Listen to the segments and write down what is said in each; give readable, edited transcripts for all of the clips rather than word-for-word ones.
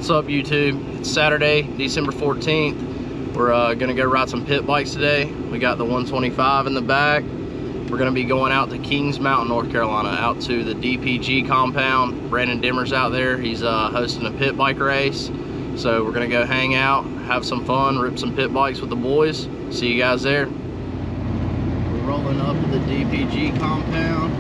What's up, YouTube? It's Saturday, December 14th. We're gonna go ride some pit bikes today. We got the 125 in the back. We're gonna be going out to Kings Mountain, North Carolina, out to the DPG Compound. Brandon Dimmer's out there. He's hosting a pit bike race. So we're gonna go hang out, have some fun, rip some pit bikes with the boys. See you guys there. We're rolling up to the DPG Compound.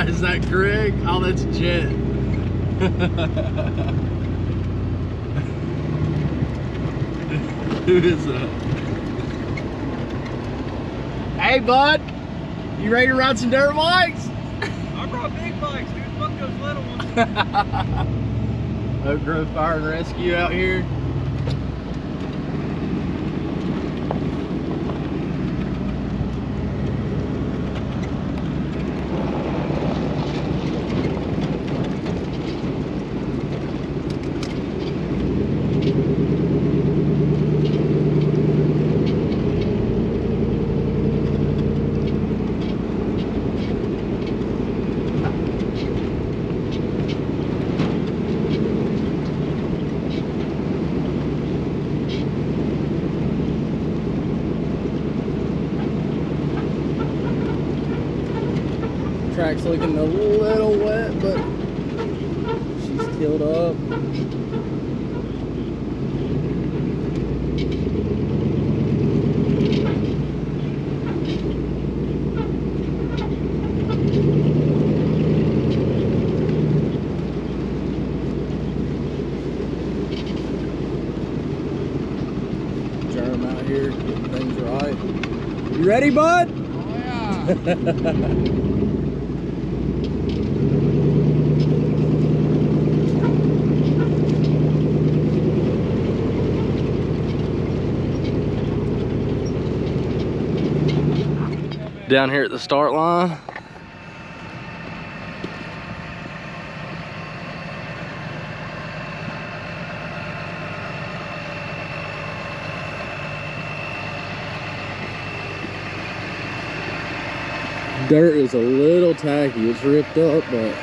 Is that Greg? Oh, that's Jet. Who is that? Hey, bud. You ready to ride some dirt bikes? I brought big bikes, dude. Fuck those little ones. Oak Grove Fire and Rescue out here. Track's looking a little wet, but she's killed up. Germ out here, getting things right. You ready, bud? Oh, yeah. Down here at the start line. Dirt is a little tacky, it's ripped up, but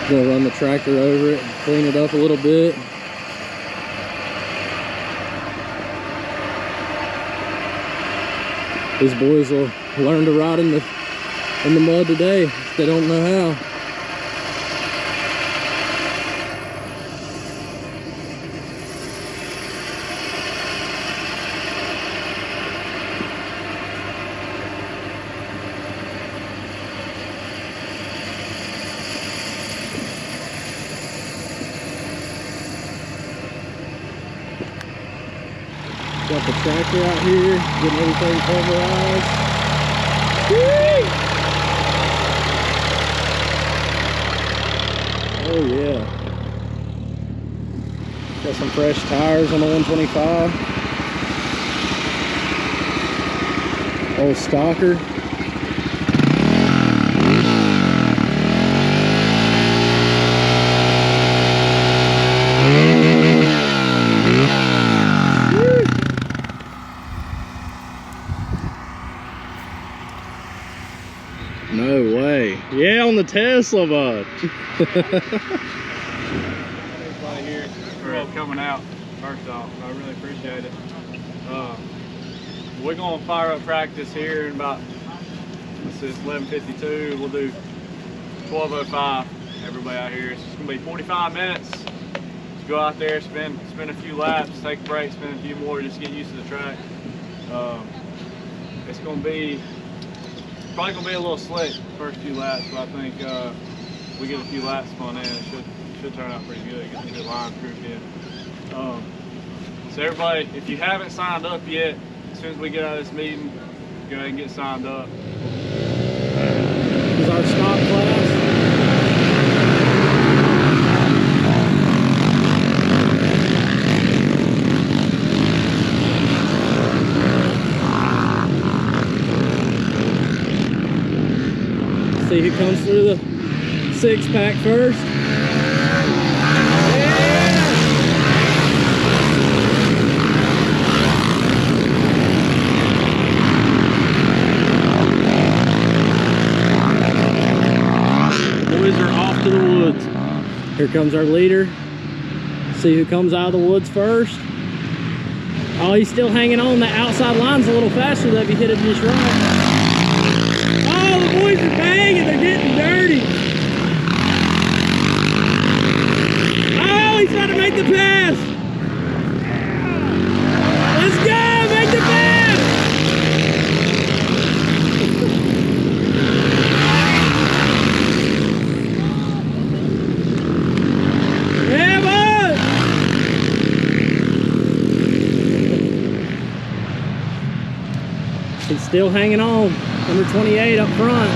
I'm gonna run the tractor over it and clean it up a little bit. These boys will learn to ride in the mud today if they don't know how. Got the tractor out here, getting everything pulverized. Whee! Oh yeah. Got some fresh tires on the 125. Old stalker. No way. Yeah, on the Tesla, bud. Everybody here for coming out. First off, I really appreciate it. We're gonna fire up practice here in about, this is 11:52. We'll do 12:05. Everybody out here. It's just gonna be 45 minutes. Just go out there, spin a few laps, take a break, spin a few more, just get used to the track. It's gonna be probably gonna be a little slick first few laps, but I think we get a few laps spun in, it should turn out pretty good. Get some good line grouped in. So everybody, if you haven't signed up yet, as soon as we get out of this meeting, go ahead and get signed up. This is our stock class. See who comes through the 6-pack first. to the woods. Here comes our leader. See who comes out of the woods first. Oh, he's still hanging on. The outside line's a little faster if he hit it just right. Oh, the boys are banging. They're getting dirty. Oh, he's trying to make the pass. Let's go. Make the pass. Yeah, boy. He's still hanging on. Number 28 up front.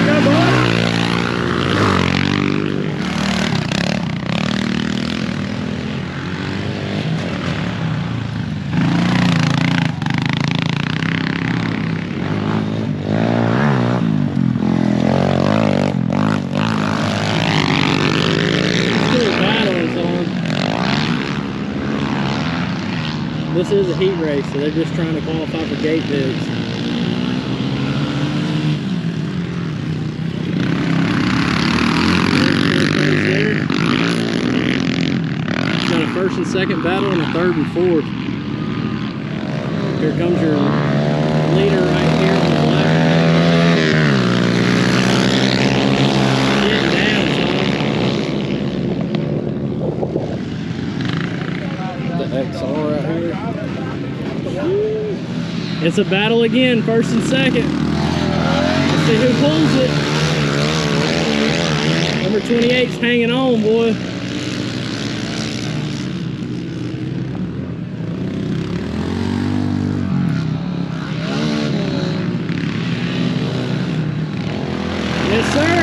Go, boy. This is a heat race, so they're just trying to qualify for gate bids. Got a first and second battle and a third and fourth. Here comes your leader right here on the left. Getting down, son. The XR right here. It's a battle again, first and second. Let's see who pulls it. Number 28's hanging on, boy. Yes, sir.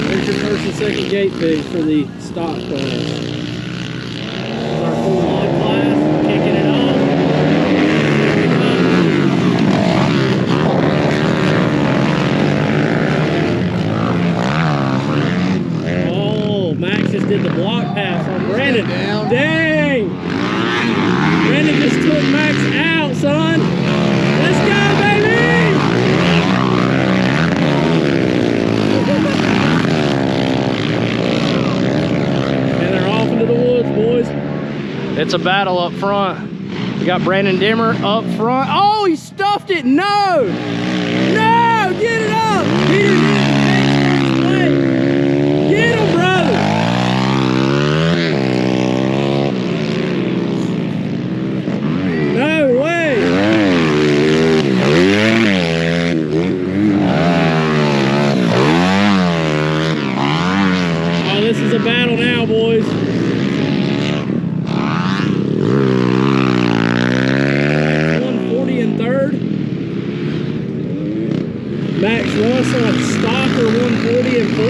There's your first and second gate pig for the stock class. Our full mod class, kicking it off. Oh, Max just did the block pass on Brandon. Dang! Brandon just took Max out, son. Let's go, baby! And they're off into the woods, boys. It's a battle up front. We got Brandon Dimmer up front. Oh, he stuffed it. No! No! Get it up! Peter did it. Get him, brother! No way! Oh, this is a battle now, boys. Max Ross on Stalker 140 and 4.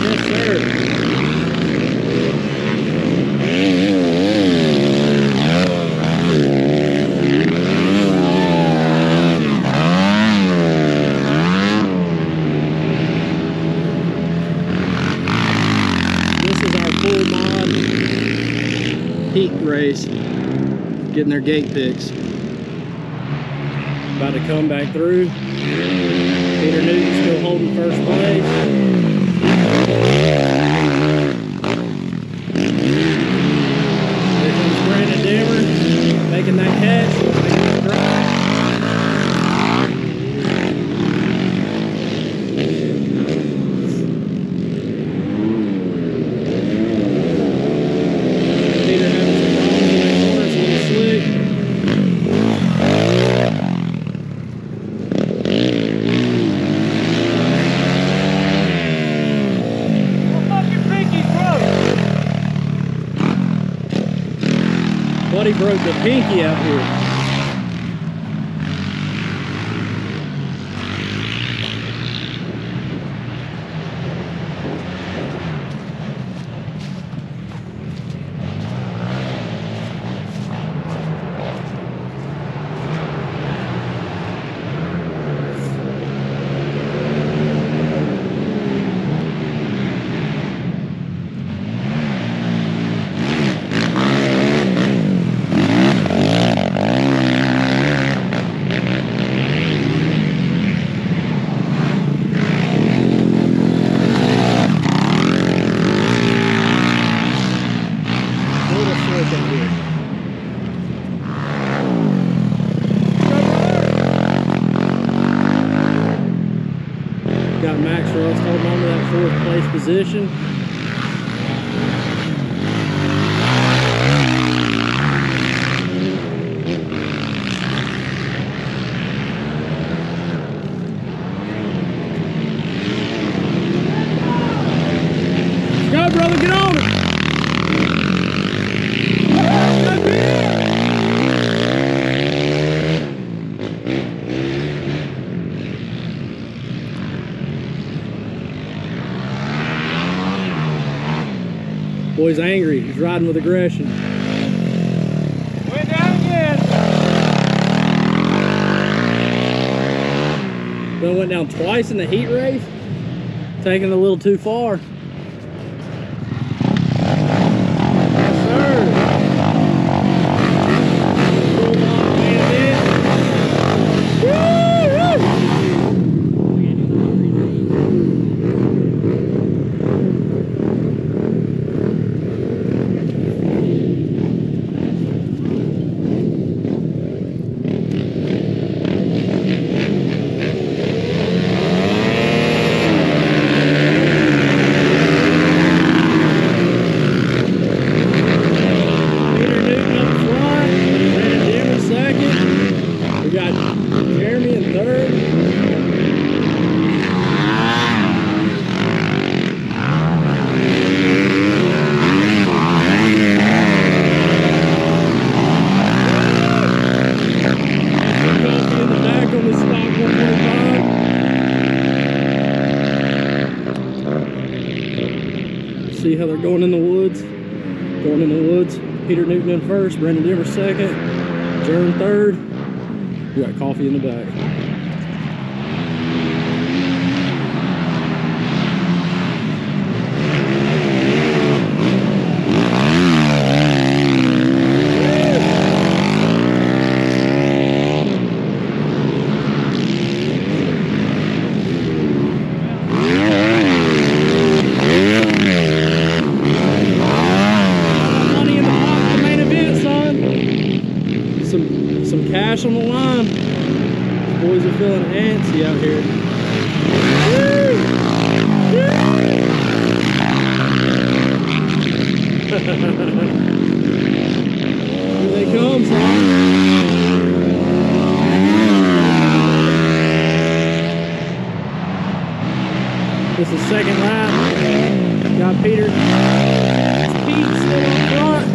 Yes, sir. Full mod heat race, getting their gate picks. About to come back through. Peter Newton still holding first place. Here comes Brandon Dimmer making that catch. Making that drive. Buddy broke the pinky out here. got Max Rust holding on to that 4th place position. Let's go, brother, get on it! Boy's angry. He's riding with aggression. Went down again. Bill went down twice in the heat race. Taking it a little too far. Yes, sir. See how they're going in the woods? Going in the woods. Peter Newton in first, Brandon Dimmer second, Jern third. We got coffee in the back. Some cash on the line. These boys are feeling antsy out here. Here they come, son. This is second lap. Got Peter. Pete still up front.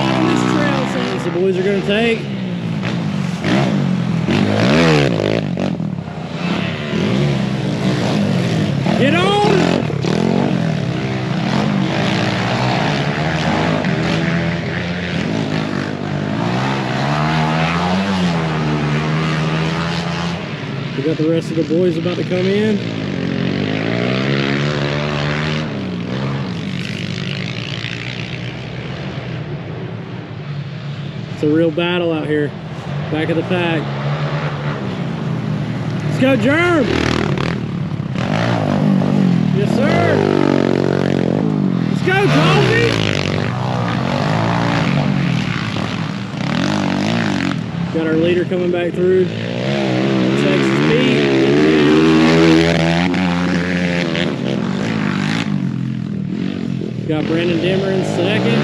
On this trail, son. The boys are going to take. Get on! We got the rest of the boys about to come in. It's a real battle out here. Back of the pack. Let's go, Germ! Yes, sir! Let's go, Kofi! Got our leader coming back through. Texas Pete. Got Brandon Dimmer in second.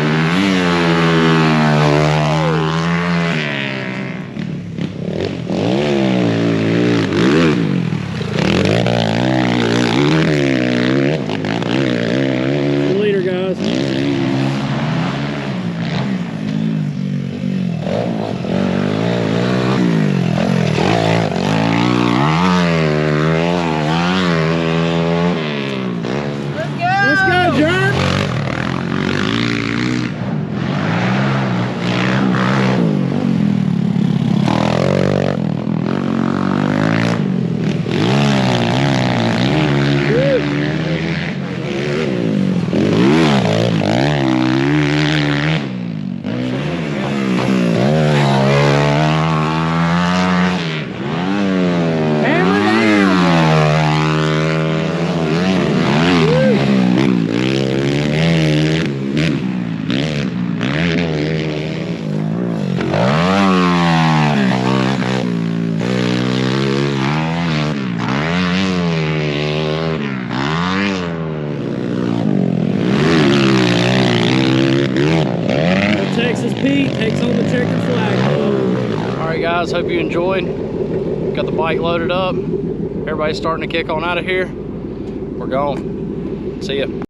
guys. Hope you enjoyed. Got the bike loaded up. Everybody's starting to kick on out of here. We're gone. See ya.